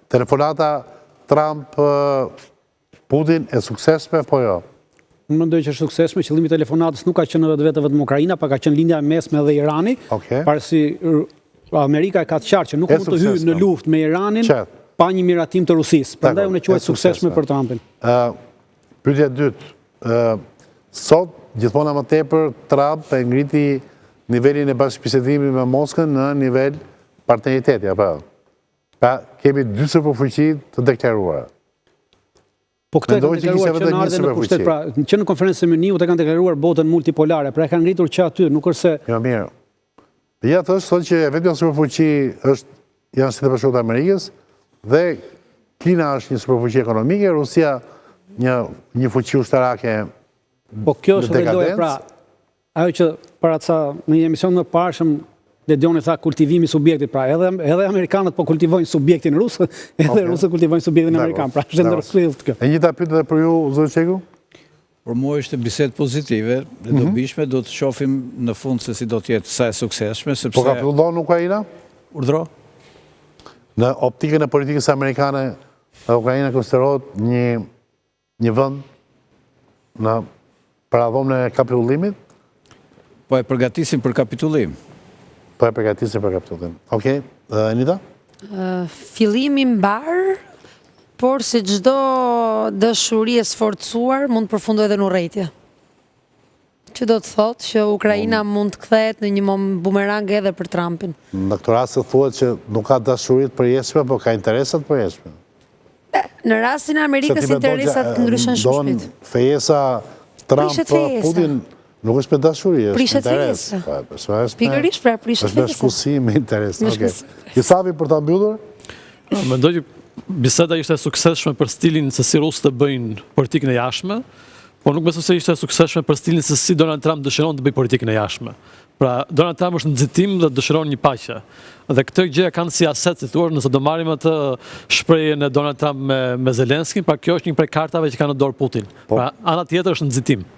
telefonata Trump-Putin e suksesme, po jo? Unë mendoj që është suksesme, qëllimi i telefonatës nuk ka qenë vetëm Ukraina, pa ka qenë lindja e mesme dhe Irani, parësi Amerika e ka të qartë që nuk mund të hyjë në luftë me Iranin pa një miratim të Rusisë. Prandaj unë e quaj suksesme për Trumpin. Pyetja e dytë, sot gjithmonë më tepër Trump e ngriti nivelin e bashkëbisedimit me Moskën në nivel partneriteti, apo? Pra kemi dy superfuqi të deklaruara. Po këtë e kanë deklaruar që në ardhen në pushtet, pra që në konferencën e Muniut e kanë deklaruar botën multipolare, pra e kanë ngritur që aty, nuk është se... Jo, mirë. Ja thotë që vetëm superfuqi janë Shtetet Bashkuara të Amerikës dhe Kina është një superfuqi ekonomike, Rusia një fuqi ushtarake. Po kjo është vlerëdoja, pra ajo që para ca në një emision më parshëm Dedioni tha kultivimi i subjektit, pra edhe amerikanët po kultivojnë subjektin rusë, edhe rusët kultivojnë subjektin amerikan, pra është ndërshpërdhjet kjo. E njëjta pyetje edhe për ju, zoti Çeku? Për mua është bisedë pozitive, dhe dobishme, do të shohim në fund se si do të jetë sa e suksesshme, sepse po ka filluar në Ukrainë? Urdhro? Në optikën e politikës amerikane, Ukraina konsiderohet një vend në paradhomën e kapitullimit? Po e përgatisim për kapitullim. Okej, Anita? Fillimi mbar, por si çdo dashuri e sforcuar mund të përfundojë edhe në urrëtie. Që do të thotë që Ukraina mund të kthehet në një bumerang edhe për Trumpin. Në këtë rast thuhet që nuk ka dashuri të përjetshme, por ka interesa të përjetshme. Në rastin e Amerikës interesat ndryshojnë shumë shpejt. Fejesa Trump-Putin nuk është me dashuri, është interes. Pikërisht pra, prishet është me shkullësi, me interes. Isavi, për ta mbyllur? Mendoj që biseda ishte suksesshme për stilin se si rusët të bëjnë politikën e jashtme, por nuk besoj se ishte suksesshme për stilin se si Donald Trump dëshiron të bëjë politikën e jashtme. Pra, Donald Trump është nxitim dhe dëshiron një paqe. Dhe këtë gjë kanë si aset, si thuar, nëse do marrim atë shprehjen e Donald Trump me Zelenskin, pra kjo është një prej kartave që ka në dorë Putin. Pra, ana tjetër është nxitim.